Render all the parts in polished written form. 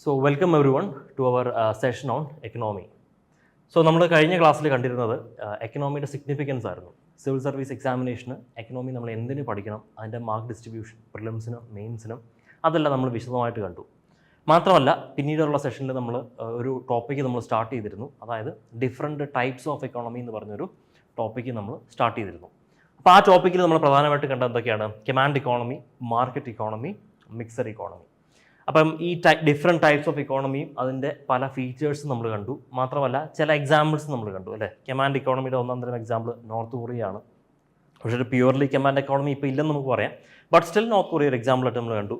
So welcome everyone to our session on economy. So നമ്മൾ കഴിഞ്ഞ ക്ലാസ്സിൽ കണ്ടിരുന്നത് എക്കണോമിയുടെ സിഗ്നിഫിക്കൻസ് ആയിരുന്നു. സിവിൽ സർവീസ് എക്സാമിനേഷന് എക്കണോമി നമ്മൾ എന്തിനു പഠിക്കണം, അതിൻ്റെ മാർക്ക് ഡിസ്ട്രിബ്യൂഷൻ, പ്രിലിംസിനും മെയിൻസിനും അതെല്ലാം നമ്മൾ വിശദമായിട്ട് കണ്ടു. മാത്രമല്ല പിന്നീടുള്ള സെഷനിൽ നമ്മൾ ഒരു ടോപ്പിക്ക് നമ്മൾ സ്റ്റാർട്ട് ചെയ്തിരുന്നു. അതായത് ഡിഫറെൻറ്റ് ടൈപ്സ് ഓഫ് എക്കോണമി എന്ന് പറഞ്ഞൊരു ടോപ്പിക്ക് നമ്മൾ സ്റ്റാർട്ട് ചെയ്തിരുന്നു. അപ്പോൾ ആ ടോപ്പിക്കിൽ നമ്മൾ പ്രധാനമായിട്ട് കണ്ട എന്തൊക്കെയാണ്? Command economy, market economy, mixed economy. അപ്പം ഈ ഡിഫറെൻറ്റ് ടൈപ്സ് ഓഫ് ഇക്കോണമിയും അതിൻ്റെ പല ഫീച്ചേഴ്സ് നമ്മൾ കണ്ടു. മാത്രമല്ല ചില എക്സാമ്പിൾസ് നമ്മൾ കണ്ടു അല്ലേ. കമാൻഡ് ഇക്കോണമിയുടെ ഒന്നാം തരം എക്സാമ്പിൾ നോർത്ത് കൊറിയ ആണ്. പക്ഷേ ഒരു പ്യുവർലി കമാൻഡ് എക്കോണമി ഇപ്പോൾ ഇല്ലെന്ന് നമുക്ക് പറയാം. ബട്ട് സ്റ്റിൽ നോർത്ത് കൊറിയ ഒരു എക്സാമ്പിളായിട്ട് നമ്മൾ കണ്ടു.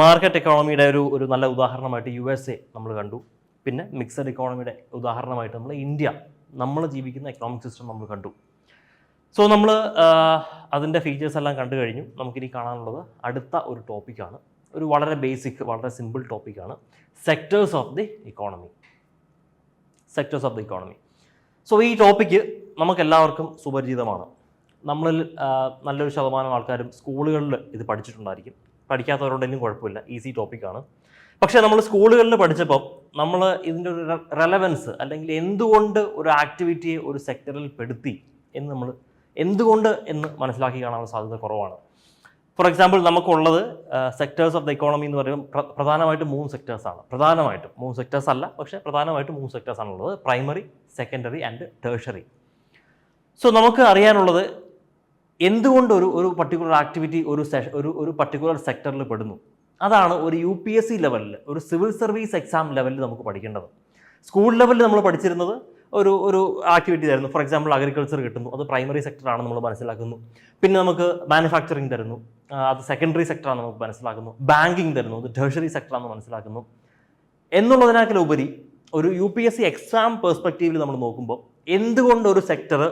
മാർക്കറ്റ് എക്കോണമിയുടെ ഒരു നല്ല ഉദാഹരണമായിട്ട് USA നമ്മൾ കണ്ടു. പിന്നെ മിക്സഡ് ഇക്കോണമിയുടെ ഉദാഹരണമായിട്ട് നമ്മൾ ഇന്ത്യ, നമ്മൾ ജീവിക്കുന്ന എക്കണോമിക് സിസ്റ്റം നമ്മൾ കണ്ടു. സോ നമ്മൾ അതിൻ്റെ ഫീച്ചേഴ്സ് എല്ലാം കണ്ടു കഴിഞ്ഞു. നമുക്കിനി കാണാനുള്ളത് അടുത്ത ഒരു ടോപ്പിക്കാണ്. ഒരു വളരെ ബേസിക്, വളരെ സിമ്പിൾ ടോപ്പിക്കാണ് sectors of the economy. Sectors of the economy. So ഈ ടോപ്പിക്ക് നമുക്കെല്ലാവർക്കും സുപരിചിതമാണ്. നമ്മളിൽ നല്ലൊരു ശതമാനം ആൾക്കാരും സ്കൂളുകളിൽ ഇത് പഠിച്ചിട്ടുണ്ടായിരിക്കും. പഠിക്കാത്തവരുണ്ടെങ്കിലും കുഴപ്പമില്ല, ഈസി ടോപ്പിക്കാണ്. പക്ഷേ നമ്മൾ സ്കൂളുകളിൽ പഠിച്ചപ്പോൾ നമ്മൾ ഇതിൻ്റെ ഒരു റെലവൻസ്, അല്ലെങ്കിൽ എന്തുകൊണ്ട് ഒരു ആക്ടിവിറ്റിയെ ഒരു സെക്ടറിൽ പെടുത്തി എന്ന് നമ്മൾ എന്തുകൊണ്ട് എന്ന് മനസ്സിലാക്കി കാണാനുള്ള സാധ്യത കുറവാണ്. ഫോർ എക്സാമ്പിൾ നമുക്കുള്ളത് സെക്ടേഴ്സ് ഓഫ് ദ ഇക്കോണമി എന്ന് പറയുമ്പോൾ പ്രധാനമായിട്ടും 3 സെക്ടേഴ്സാണ്. പ്രധാനമായിട്ടും 3 സെക്ടേഴ്സ് അല്ല, പക്ഷേ പ്രധാനമായിട്ടും 3 സെക്ടേഴ്സാണുള്ളത്: primary, secondary and tertiary. So നമുക്ക് അറിയാനുള്ളത് എന്തുകൊണ്ട് ഒരു പർട്ടിക്കുലർ ആക്ടിവിറ്റി ഒരു പർട്ടിക്കുലർ സെക്ടറിൽ പെടുന്നു. അതാണ് ഒരു UPSC ലെവലിൽ, ഒരു സിവിൽ സർവീസ് എക്സാം ലെവലിൽ നമുക്ക് പഠിക്കേണ്ടത്. സ്കൂൾ ലെവലിൽ നമ്മൾ പഠിച്ചിരുന്നത് ഒരു ആക്ടിവിറ്റി തരുന്നു. ഫോർ എക്സാമ്പിൾ അഗ്രികൾച്ചർ കിട്ടുന്നു, അത് പ്രൈമറി സെക്ടറാണ് നമ്മൾ മനസ്സിലാക്കുന്നു. പിന്നെ നമുക്ക് മാനുഫാക്ചറിങ് തരുന്നു, അത് സെക്കൻഡറി സെക്ടറാണ് നമുക്ക് മനസ്സിലാക്കുന്നു. ബാങ്കിങ് തരുന്നു, അത് ടേഴ്ഷറി സെക്ടറാണെന്ന് മനസ്സിലാക്കുന്നു. എന്നുള്ളതിനേക്കാളുപരി ഒരു UPSC എക്സാം പെർസ്പെക്റ്റീവിൽ നമ്മൾ നോക്കുമ്പോൾ എന്തുകൊണ്ട് ഒരു സെക്ടർ,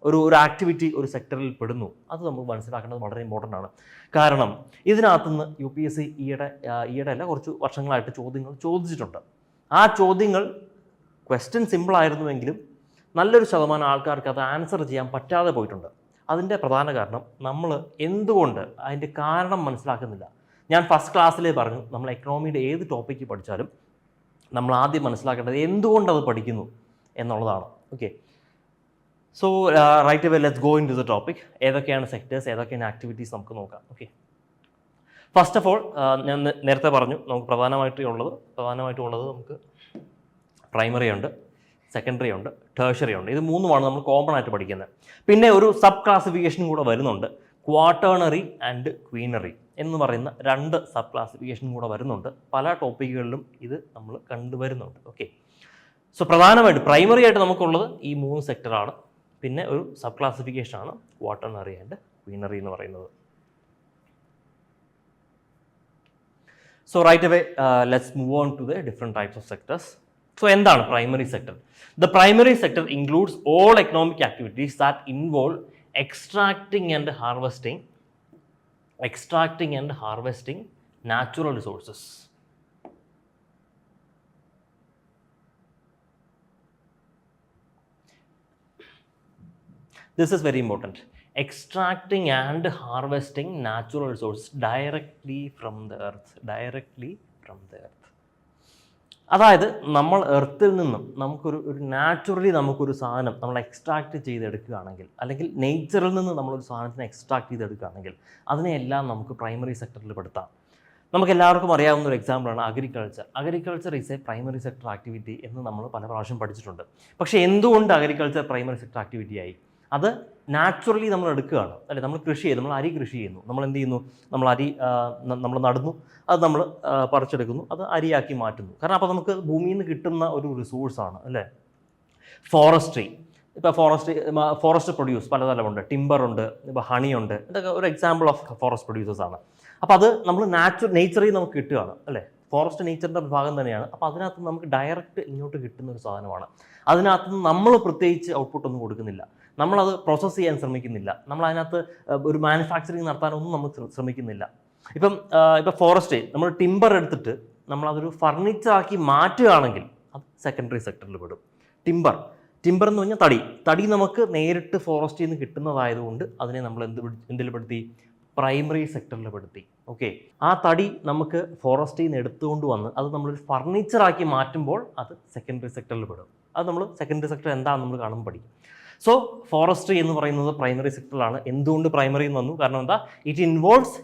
ഒരു ആക്ടിവിറ്റി ഒരു സെക്ടറിൽ പെടുന്നു, അത് നമുക്ക് മനസ്സിലാക്കേണ്ടത് വളരെ ഇമ്പോർട്ടൻ്റ് ആണ്. കാരണം ഇതിനകത്തുനിന്ന് UPSC ഈയിടെ അല്ല, കുറച്ച് വർഷങ്ങളായിട്ട് ചോദ്യങ്ങൾ ചോദിച്ചിട്ടുണ്ട്. ആ ചോദ്യങ്ങൾ ക്വസ്റ്റ്യൻ സിമ്പിളായിരുന്നുവെങ്കിലും നല്ലൊരു ശതമാനം ആൾക്കാർക്ക് അത് ആൻസർ ചെയ്യാൻ പറ്റാതെ പോയിട്ടുണ്ട്. അതിൻ്റെ പ്രധാന കാരണം നമ്മൾ എന്തുകൊണ്ട് അതിൻ്റെ കാരണം മനസ്സിലാക്കുന്നില്ല. ഞാൻ ഫസ്റ്റ് ക്ലാസ്സിലേ പറഞ്ഞു, നമ്മൾ എക്കണോമിയുടെ ഏത് ടോപ്പിക്ക് പഠിച്ചാലും നമ്മൾ ആദ്യം മനസ്സിലാക്കേണ്ടത് എന്തുകൊണ്ട് അത് പഠിക്കുന്നു എന്നുള്ളതാണ്. Okay, so right away let's go into the topic. ഏതൊക്കെയാണ് സെക്ടേഴ്സ്, ഏതൊക്കെയാണ് ആക്ടിവിറ്റീസ് നമുക്ക് നോക്കാം. ഓക്കെ, ഫസ്റ്റ് ഓഫ് ഓൾ ഞാൻ നേരത്തെ പറഞ്ഞു, നമുക്ക് പ്രധാനമായിട്ടുള്ളത് നമുക്ക് പ്രൈമറി ഉണ്ട്, സെക്കൻഡറി ഉണ്ട്, ടേഴ്ഷറി ഉണ്ട്. ഇത് 3 നമ്മൾ കോമൺ ആയിട്ട് പഠിക്കുന്നത്. പിന്നെ ഒരു സബ് ക്ലാസിഫിക്കേഷൻ കൂടെ വരുന്നുണ്ട്, ക്വാട്ടേണറി ആൻഡ് ക്വീനറി എന്ന് പറയുന്ന 2 സബ് ക്ലാസിഫിക്കേഷൻ കൂടെ വരുന്നുണ്ട്. പല ടോപ്പിക്കുകളിലും ഇത് നമ്മൾ കണ്ടുവരുന്നുണ്ട്. ഓക്കെ, സോ പ്രധാനമായിട്ട് പ്രൈമറി ആയിട്ട് നമുക്കുള്ളത് ഈ 3 സെക്ടറാണ്. പിന്നെ ഒരു സബ് ക്ലാസിഫിക്കേഷനാണ് ക്വാട്ടേണറി ആൻഡ് ക്വീനറി എന്ന് പറയുന്നത്. So right away let's move on to the different types of sectors. So എന്താണ് primary sector? The primary sector includes all economic activities that involve extracting and harvesting natural resources. This is very important. Extracting and harvesting natural resources directly from the earth. അതായത് നമ്മൾ എർത്തിൽ നിന്നും നമുക്കൊരു naturally നമുക്കൊരു സാധനം നമ്മൾ extract ചെയ്തെടുക്കുകയാണെങ്കിൽ, അല്ലെങ്കിൽ നേച്ചറിൽ നിന്ന് നമ്മളൊരു സാധനത്തിനെ എക്സ്ട്രാക്ട് ചെയ്തെടുക്കുകയാണെങ്കിൽ അതിനെയെല്ലാം നമുക്ക് പ്രൈമറി സെക്ടറിൽ പെടുത്താം. നമുക്ക് എല്ലാവർക്കും അറിയാവുന്ന ഒരു എക്സാമ്പിളാണ് agriculture. Agriculture is A primary sector activity എന്ന് നമ്മൾ പല പ്രാവശ്യം പഠിച്ചിട്ടുണ്ട്. പക്ഷേ എന്തുകൊണ്ട് അഗ്രികൾച്ചർ പ്രൈമറി സെക്ടർ ആക്ടിവിറ്റി ആയി? അത് നാച്ചുറലി നമ്മൾ എടുക്കുകയാണ് അല്ലെ. നമ്മൾ കൃഷി ചെയ്യുന്നു, നമ്മൾ അരി കൃഷി ചെയ്യുന്നു. നമ്മൾ എന്ത് ചെയ്യുന്നു? നമ്മൾ അരി നമ്മൾ നടുന്നു, അത് നമ്മൾ പറിച്ചെടുക്കുന്നു, അത് അരിയാക്കി മാറ്റുന്നു. കാരണം അപ്പോൾ നമുക്ക് ഭൂമിയിൽ നിന്ന് കിട്ടുന്ന ഒരു റിസോഴ്സാണ് അല്ലേ. ഫോറസ്ട്രി, ഇപ്പോൾ ഫോറസ്റ്റ് പ്രൊഡ്യൂസ് പലതരമുണ്ട്. ടിമ്പറുണ്ട്, ഇപ്പോൾ ഹണിയുണ്ട്. ഇതൊക്കെ ഒരു എക്സാമ്പിൾ ഓഫ് ഫോറസ്റ്റ് പ്രൊഡ്യൂസേഴ്സാണ്. അപ്പോൾ അത് നമ്മൾ നേച്ചറിൽ നമുക്ക് കിട്ടുകയാണ് അല്ലേ. ഫോറസ്റ്റ് നേച്ചറിൻ്റെ ഭാഗം തന്നെയാണ്. അപ്പോൾ അതിനകത്ത് നമുക്ക് ഡയറക്റ്റ് ഇങ്ങോട്ട് കിട്ടുന്ന ഒരു സാധനമാണ്. അതിനകത്ത് നമ്മൾ പ്രത്യേകിച്ച് ഔട്ട്പുട്ടൊന്നും കൊടുക്കുന്നില്ല, നമ്മളത് പ്രോസസ്സ് ചെയ്യാൻ ശ്രമിക്കുന്നില്ല, നമ്മൾ അതിനകത്ത് ഒരു മാനുഫാക്ചറിങ് നടത്താനൊന്നും നമ്മൾ ശ്രമിക്കുന്നില്ല. ഇപ്പം ഫോറസ്റ്റ് നമ്മൾ ടിമ്പർ എടുത്തിട്ട് നമ്മളതൊരു ഫർണിച്ചറാക്കി മാറ്റുകയാണെങ്കിൽ അത് സെക്കൻഡറി സെക്ടറിൽ പെടും. ടിമ്പർ എന്ന് പറഞ്ഞാൽ തടി നമുക്ക് നേരിട്ട് ഫോറസ്റ്റിൽ നിന്ന് കിട്ടുന്നതായതുകൊണ്ട് അതിനെ നമ്മൾ എന്തിൽ പെടുത്തി? പ്രൈമറി സെക്ടറിൽ പെടുത്തി. ഓക്കെ, ആ തടി നമുക്ക് ഫോറസ്റ്റിൽ നിന്ന് എടുത്തുകൊണ്ട് വന്ന് അത് നമ്മളൊരു ഫർണിച്ചറാക്കി മാറ്റുമ്പോൾ അത് സെക്കൻഡറി സെക്ടറിൽ പെടും. അത് നമ്മൾ സെക്കൻഡറി സെക്ടർ എന്താണെന്ന് നമ്മൾ കാണുമ്പോൾ പഠിക്കും. സോ ഫോറസ്ട്രി എന്ന് പറയുന്നത് പ്രൈമറി സെക്ടറിലാണ്. എന്തുകൊണ്ട് പ്രൈമറി എന്ന് വന്നു? കാരണം എന്താ? It involves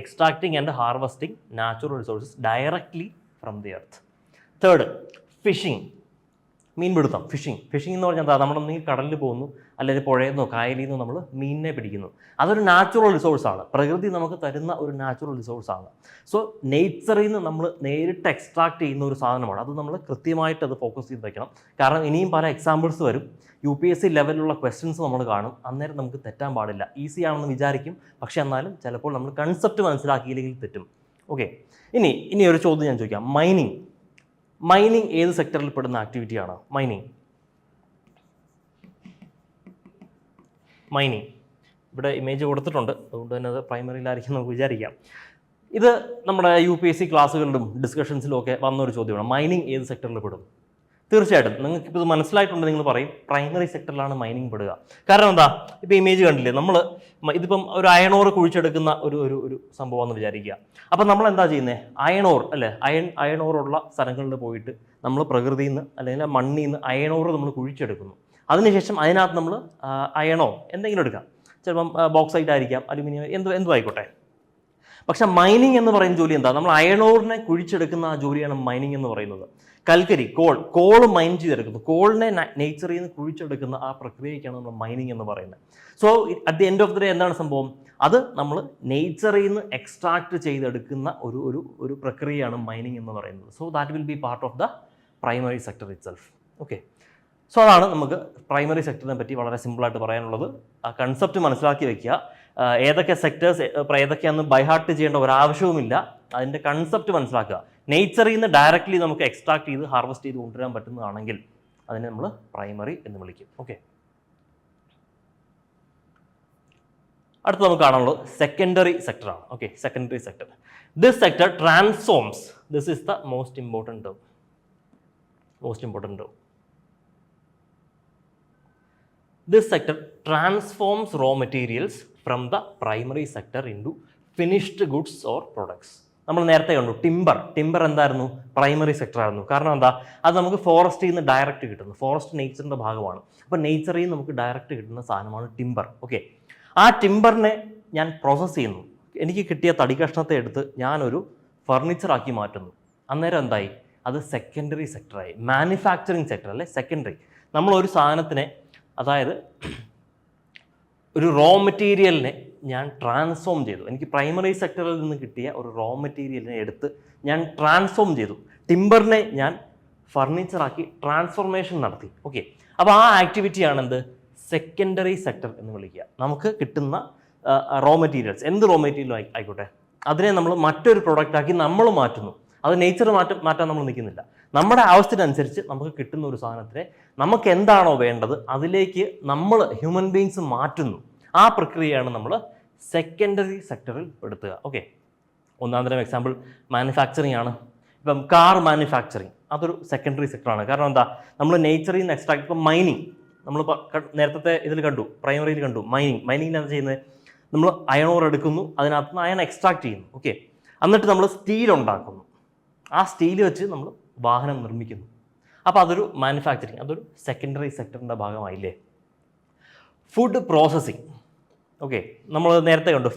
extracting and harvesting natural resources directly from the earth. Third, fishing, മീൻപിടുത്തം. ഫിഷിംഗ് എന്ന് പറഞ്ഞാൽ എന്താ? നമ്മളൊന്നെങ്കിൽ കടലിൽ പോകുന്നു, അല്ലെങ്കിൽ പുഴയിൽ നിന്നോ കായലിൽ നിന്നോ നമ്മൾ മീനിനെ പിടിക്കുന്നു. അതൊരു നാച്ചുറൽ റിസോഴ്സാണ്, പ്രകൃതി നമുക്ക് തരുന്ന ഒരു നാച്ചുറൽ റിസോഴ്സാണ്. സോ നേച്ചറിൽ നിന്ന് നമ്മൾ നേരിട്ട് എക്സ്ട്രാക്ട് ചെയ്യുന്ന ഒരു സാധനമാണ്. അത് നമ്മൾ കൃത്യമായിട്ട് അത് ഫോക്കസ് ചെയ്ത് വയ്ക്കണം. കാരണം ഇനിയും പല എക്സാമ്പിൾസ് വരും, UPSC ലെവലിലുള്ള ക്വസ്റ്റ്യൻസ് നമ്മൾ കാണും. അന്നേരം നമുക്ക് തെറ്റാൻ പാടില്ല. ഈസി ആണെന്ന് വിചാരിക്കും, പക്ഷേ എന്നാലും ചിലപ്പോൾ നമ്മൾ കൺസെപ്റ്റ് മനസ്സിലാക്കിയില്ലെങ്കിൽ തെറ്റും. ഓക്കെ, ഇനി ഒരു ചോദ്യം ഞാൻ ചോദിക്കാം. മൈനിങ് ഏത് സെക്ടറിൽ പെടുന്ന ആക്ടിവിറ്റിയാണ്? മൈനിങ് ഇവിടെ ഇമേജ് കൊടുത്തിട്ടുണ്ട്, അതുകൊണ്ട് തന്നെ അത് പ്രൈമറിയിലായിരിക്കും നമുക്ക് വിചാരിക്കാം. ഇത് നമ്മുടെ UPSC ക്ലാസ്സുകളിലും ഡിസ്കഷൻസിലും ഒക്കെ വന്നൊരു ചോദ്യമാണ്. മൈനിങ് ഏത് സെക്ടറിൽ പെടും? തീർച്ചയായിട്ടും നിങ്ങൾക്കിപ്പോൾ ഇത് മനസ്സിലായിട്ടുണ്ട്, നിങ്ങൾ പറയും പ്രൈമറി സെക്ടറിലാണ് മൈനിങ് പെടുക. കാരണം എന്താ? ഇപ്പോൾ ഇമേജ് കണ്ടില്ലേ, നമ്മൾ ഇതിപ്പം ഒരു അയൺ ഓർ കുഴിച്ചെടുക്കുന്ന ഒരു സംഭവമാണെന്ന് വിചാരിക്കുക. അപ്പം നമ്മൾ എന്താ ചെയ്യുന്നത്? അയൺ ഓർ അല്ലേ, അയൺ ഓറുള്ള സ്ഥലങ്ങളിൽ പോയിട്ട് നമ്മൾ പ്രകൃതിയിൽ നിന്ന് അല്ലെങ്കിൽ മണ്ണിൽ നിന്ന് അയൺ ഓർ നമ്മൾ കുഴിച്ചെടുക്കുന്നു. അതിനുശേഷം അതിനകത്ത് നമ്മൾ അയണോ എന്തെങ്കിലും എടുക്കാം, ചിലപ്പം ബോക്സൈറ്റ് ആയിരിക്കാം, അലുമിനിയം, എന്തും ആയിക്കോട്ടെ. പക്ഷെ മൈനിങ് എന്ന് പറയുന്ന ജോലി എന്താ? നമ്മൾ അയൺ ഓറിനെ കുഴിച്ചെടുക്കുന്ന ആ ജോലിയാണ് മൈനിങ് എന്ന് പറയുന്നത്. കൽക്കരി, കോൾ മൈൻ ചെയ്തെടുക്കുന്നു. കോളിനെ നേച്ചറിൽ നിന്ന് കുഴിച്ചെടുക്കുന്ന ആ പ്രക്രിയയ്ക്കാണ് നമ്മൾ മൈനിങ് എന്ന് പറയുന്നത്. So at the end of the day എന്താണ് സംഭവം? അത് നമ്മൾ നേച്ചറിൽ നിന്ന് എക്സ്ട്രാക്ട് ചെയ്തെടുക്കുന്ന ഒരു പ്രക്രിയയാണ് മൈനിങ് എന്ന് പറയുന്നത്. So that will be part of the primary sector it self. Okay, so അതാണ് നമുക്ക് പ്രൈമറി സെക്ടറിനെ പറ്റി വളരെ സിമ്പിളായിട്ട് പറയാനുള്ളത്. ആ കൺസെപ്റ്റ് മനസ്സിലാക്കി വെക്കുക. ഏതൊക്കെ സെക്ടേഴ്സ് ഏതൊക്കെയാണെന്ന് ബൈഹാർട്ട് ചെയ്യേണ്ട ഒരാവശ്യവുമില്ല. അതിൻ്റെ കൺസെപ്റ്റ് മനസ്സിലാക്കുക. നേച്ചറിൽ നിന്ന് ഡയറക്റ്റ്ലി നമുക്ക് എക്സ്ട്രാക്ട് ചെയ്ത് ഹാർവെസ്റ്റ് ചെയ്ത് കൊണ്ടുവരാൻ പറ്റുന്നതാണെങ്കിൽ അതിനെ നമ്മൾ പ്രൈമറി എന്ന് വിളിക്കും. ഓക്കെ, അടുത്ത് നമുക്ക് കാണാനുള്ളത് സെക്കൻഡറി സെക്ടറാണ്. Okay, secondary sector. This sector transforms, this is the most important term. This sector transforms raw materials from the primary sector into finished goods or products. നമ്മൾ നേരത്തെ കണ്ടു ടിമ്പർ എന്തായിരുന്നു? പ്രൈമറി സെക്ടർ ആയിരുന്നു. കാരണം എന്താ? അത് നമുക്ക് ഫോറസ്റ്റിൽ നിന്ന് ഡയറക്റ്റ് കിട്ടുന്നു. ഫോറസ്റ്റ് നേച്ചറിൻ്റെ ഭാഗമാണ്. അപ്പോൾ നേച്ചറിൽ നിന്ന് നമുക്ക് ഡയറക്റ്റ് കിട്ടുന്ന സാധനമാണ് ടിമ്പർ. ഓക്കെ, ആ ടിമ്പറിനെ ഞാൻ പ്രോസസ്സ് ചെയ്യുന്നു. എനിക്ക് കിട്ടിയ തടി കഷ്ണത്തെ എടുത്ത് ഞാനൊരു ഫർണിച്ചറാക്കി മാറ്റുന്നു. അന്നേരം എന്തായി? അത് സെക്കൻഡറി സെക്ടറായി. മാനുഫാക്ചറിങ് സെക്ടർ അല്ലേ സെക്കൻഡറി. നമ്മളൊരു സാധനത്തിനെ, അതായത് ഒരു റോ മെറ്റീരിയലിനെ ഞാൻ ട്രാൻസ്ഫോം ചെയ്തു. എനിക്ക് പ്രൈമറി സെക്ടറിൽ നിന്ന് കിട്ടിയ ഒരു റോ മെറ്റീരിയലിനെ എടുത്ത് ഞാൻ ട്രാൻസ്ഫോം ചെയ്തു. ടിമ്പറിനെ ഞാൻ ഫർണിച്ചറാക്കി ട്രാൻസ്ഫോർമേഷൻ നടത്തി. ഓക്കെ, അപ്പോൾ ആ ആക്ടിവിറ്റിയാണ് എന്ത്? സെക്കൻഡറി സെക്ടർ എന്ന് വിളിക്കുക. നമുക്ക് കിട്ടുന്ന റോ മെറ്റീരിയൽസ്, എന്ത് റോ മെറ്റീരിയലും ആയിക്കോട്ടെ, അതിനെ നമ്മൾ മറ്റൊരു പ്രൊഡക്റ്റാക്കി നമ്മൾ മാറ്റുന്നു. അത് നേച്ചർ മാറ്റാൻ നമ്മൾ നിൽക്കുന്നില്ല. നമ്മുടെ ആവശ്യത്തിനനുസരിച്ച് നമുക്ക് കിട്ടുന്ന ഒരു സാധനത്തിനെ നമുക്ക് എന്താണോ വേണ്ടത് അതിലേക്ക് നമ്മൾ ഹ്യൂമൻ ബീങ്സ് മാറ്റുന്നു. ആ പ്രക്രിയയാണ് നമ്മൾ സെക്കൻഡറി സെക്ടറിൽ പെടുത്തുക. ഓക്കെ, ഒന്നാം തരം എക്സാമ്പിൾ മാനുഫാക്ചറിങ് ആണ്. ഇപ്പം കാർ മാനുഫാക്ചറിങ് അതൊരു സെക്കൻഡറി സെക്ടറാണ്. കാരണം എന്താ? നമ്മൾ നേച്ചറിൽ നിന്ന് എക്സ്ട്രാക്ട്, ഇപ്പം മൈനിങ് നമ്മൾ നേരത്തെ ഇതിൽ കണ്ടു, പ്രൈമറിയിൽ കണ്ടു. മൈനിങ്ങിന് എന്താ ചെയ്യുന്നത്? നമ്മൾ അയൺ ഓർ എടുക്കുന്നു, അതിനകത്ത് നിന്ന് അയൺ എക്സ്ട്രാക്ട് ചെയ്യുന്നു. ഓക്കെ, എന്നിട്ട് നമ്മൾ സ്റ്റീൽ ഉണ്ടാക്കുന്നു. ആ സ്റ്റീൽ വെച്ച് നമ്മൾ വാഹനം നിർമ്മിക്കുന്നു. അപ്പോൾ അതൊരു മാനുഫാക്ചറിങ്, അതൊരു സെക്കൻഡറി സെക്ടറിൻ്റെ ഭാഗമായില്ലേ. Food processing. ഓക്കെ, നമ്മൾ നേരത്തെ കണ്ടു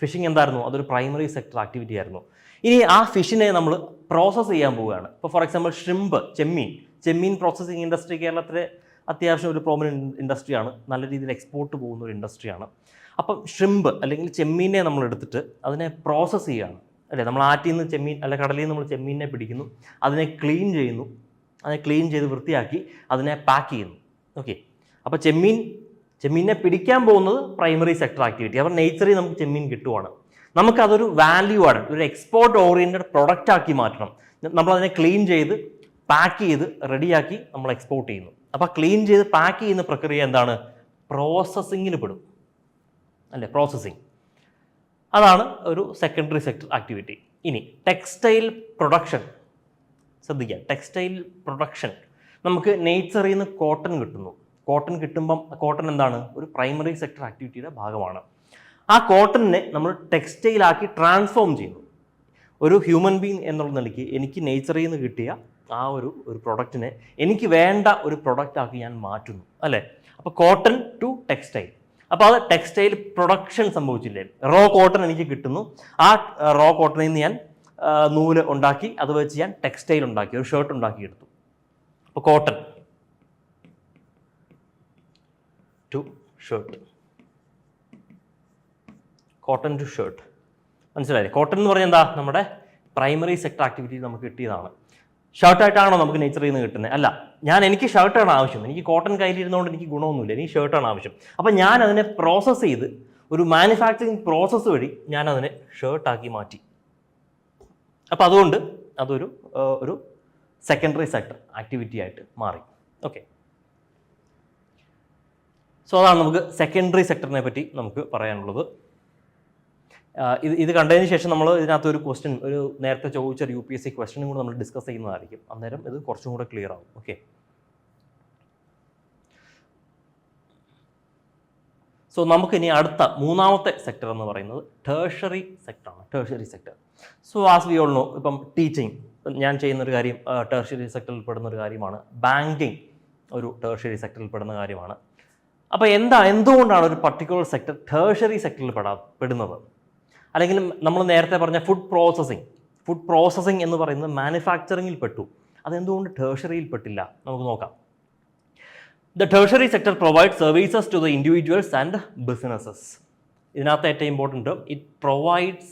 ഫിഷിംഗ് എന്തായിരുന്നു? അതൊരു പ്രൈമറി സെക്ടർ ആക്ടിവിറ്റി ആയിരുന്നു. ഇനി ആ ഫിഷിനെ നമ്മൾ പ്രോസസ്സ് ചെയ്യാൻ പോവുകയാണ്. ഇപ്പോൾ for example shrimp, Chemmeen processing industry കേരളത്തിലെ അത്യാവശ്യം ഒരു പ്രോമിനൻറ്റ് ഇൻഡസ്ട്രിയാണ്. നല്ല രീതിയിൽ എക്സ്പോർട്ട് പോകുന്ന ഒരു ഇൻഡസ്ട്രിയാണ്. അപ്പം ഷ്രിമ്പ് അല്ലെങ്കിൽ ചെമ്മീനെ നമ്മൾ എടുത്തിട്ട് അതിനെ പ്രോസസ്സ് ചെയ്യുകയാണ് അല്ലേ. നമ്മൾ ആറ്റിൽ നിന്ന് ചെമ്മീൻ അല്ലെ കടലിൽ നിന്ന് നമ്മൾ ചെമ്മീനെ പിടിക്കുന്നു, അതിനെ ക്ലീൻ ചെയ്യുന്നു, അതിനെ ക്ലീൻ ചെയ്ത് വൃത്തിയാക്കി അതിനെ പാക്ക് ചെയ്യുന്നു. ഓക്കെ, അപ്പോൾ ചെമ്മീനെ പിടിക്കാൻ പോകുന്നത് പ്രൈമറി സെക്ടർ ആക്ടിവിറ്റി. അപ്പോൾ നേച്ചറിൽ നമുക്ക് ചെമ്മീൻ കിട്ടുവാണ്. നമുക്കതൊരു വാല്യൂ ആഡ്, ഒരു എക്സ്പോർട്ട് ഓറിയൻറ്റഡ് പ്രൊഡക്റ്റ് ആക്കി മാറ്റണം. നമ്മളതിനെ ക്ലീൻ ചെയ്ത് പാക്ക് ചെയ്ത് റെഡിയാക്കി നമ്മൾ എക്സ്പോർട്ട് ചെയ്യുന്നു. അപ്പോൾ ക്ലീൻ ചെയ്ത് പാക്ക് ചെയ്യുന്ന പ്രക്രിയ എന്താണ്? പ്രോസസ്സിങ്ങിന് പെടും അല്ലേ, പ്രോസസ്സിങ്. അതാണ് ഒരു സെക്കൻഡറി സെക്ടർ ആക്ടിവിറ്റി. ഇനി ടെക്സ്റ്റൈൽ പ്രൊഡക്ഷൻ ശ്രദ്ധിക്കുക. ടെക്സ്റ്റൈൽ പ്രൊഡക്ഷൻ നമുക്ക് നേച്ചറിൽ നിന്ന് കോട്ടൺ കിട്ടുന്നു. കോട്ടൺ കിട്ടുമ്പം കോട്ടൺ എന്താണ്? ഒരു പ്രൈമറി സെക്ടർ ആക്ടിവിറ്റിയുടെ ഭാഗമാണ്. ആ കോട്ടണിനെ നമ്മൾ ടെക്സ്റ്റൈലാക്കി ട്രാൻസ്ഫോം ചെയ്യുന്നു. ഒരു ഹ്യൂമൻ ബീങ് എന്നുള്ള നിലയ്ക്ക് എനിക്ക് നേച്ചറിൽ നിന്ന് കിട്ടിയ ആ ഒരു പ്രൊഡക്റ്റിനെ എനിക്ക് വേണ്ട ഒരു പ്രൊഡക്റ്റാക്കി ഞാൻ മാറ്റുന്നു, അല്ലേ? അപ്പോൾ കോട്ടൺ ടു ടെക്സ്റ്റൈൽ. അപ്പോൾ അത് ടെക്സ്റ്റൈൽ പ്രൊഡക്ഷൻ സംഭവിച്ചില്ലേ? റോ കോട്ടൺ എനിക്ക് കിട്ടുന്നു, ആ റോ കോട്ടണിൽ നിന്ന് ഞാൻ നൂല് ഉണ്ടാക്കി, അത് വെച്ച് ഞാൻ ടെക്സ്റ്റൈൽ ഉണ്ടാക്കി, ഒരു ഷർട്ട് ഉണ്ടാക്കിയെടുത്തു. അപ്പോൾ cotton to shirt, cotton to shirt, മനസ്സിലായില്ലേ? കോട്ടൺ എന്ന് പറഞ്ഞാൽ എന്താ? നമ്മുടെ പ്രൈമറി സെക്ടർ ആക്ടിവിറ്റി നമുക്ക് കിട്ടിയതാണ്. ഷർട്ടായിട്ടാണോ നമുക്ക് നേച്ചറിൽ നിന്ന് കിട്ടുന്നത്? അല്ല, എനിക്ക് ഷർട്ടാണ് ആവശ്യം. എനിക്ക് കോട്ടൺ കയ്യിലിരുന്നുകൊണ്ട് എനിക്ക് ഗുണമൊന്നുമില്ല, എനിക്ക് ഷർട്ടാണ് ആവശ്യം. അപ്പം ഞാൻ അതിനെ പ്രോസസ്സ് ചെയ്ത് ഒരു മാനുഫാക്ചറിങ് പ്രോസസ്സ് വഴി ഞാൻ അതിനെ ഷർട്ടാക്കി മാറ്റി. അപ്പം അതുകൊണ്ട് അതൊരു സെക്കൻഡറി സെക്ടർ ആക്ടിവിറ്റി ആയിട്ട് മാറി. ഓക്കെ, സോ അതാണ് നമുക്ക് സെക്കൻഡറി സെക്ടറിനെ പറ്റി നമുക്ക് പറയാനുള്ളത്. ഇത് കണ്ടതിന് ശേഷം നമ്മൾ ഇതിനകത്ത് ഒരു ക്വസ്റ്റ്യൻ, ഒരു നേരത്തെ ചോദിച്ച ഒരു UPSC ക്വസ്റ്റ്യനും കൂടെ നമ്മൾ ഡിസ്കസ് ചെയ്യുന്നതായിരിക്കും. അന്നേരം ഇത് കുറച്ചും കൂടെ ക്ലിയർ ആവും. ഓക്കെ, സോ നമുക്കിനി അടുത്ത മൂന്നാമത്തെ സെക്ടർ എന്ന് പറയുന്നത് ടേർഷറി സെക്ടറാണ്. Tertiary sector, so as we all know, ഇപ്പം ടീച്ചിങ് ഞാൻ ചെയ്യുന്നൊരു കാര്യം ടേർഷറി സെക്ടറിൽ പെടുന്ന ഒരു കാര്യമാണ്. ബാങ്കിങ് ഒരു ടേർഷറി സെക്ടറിൽ പെടുന്ന കാര്യമാണ്. അപ്പോൾ എന്തുകൊണ്ടാണ് ഒരു പർട്ടിക്കുലർ സെക്ടർ ടേർഷറി സെക്ടറിൽ പെടുന്നത്? അല്ലെങ്കിൽ നമ്മൾ നേരത്തെ പറഞ്ഞ ഫുഡ് പ്രോസസ്സിങ് എന്ന് പറയുന്നത് മാനുഫാക്ചറിങ്ങിൽ പെട്ടു, അതെന്തുകൊണ്ട് ടേർഷറിയിൽ പെട്ടില്ല? നമുക്ക് നോക്കാം. The tertiary sector provide services to the individuals and businesses. ഇതിനകത്ത് ഏറ്റവും ഇമ്പോർട്ടൻറ്റ്, ഇറ്റ് പ്രൊവൈഡ്സ്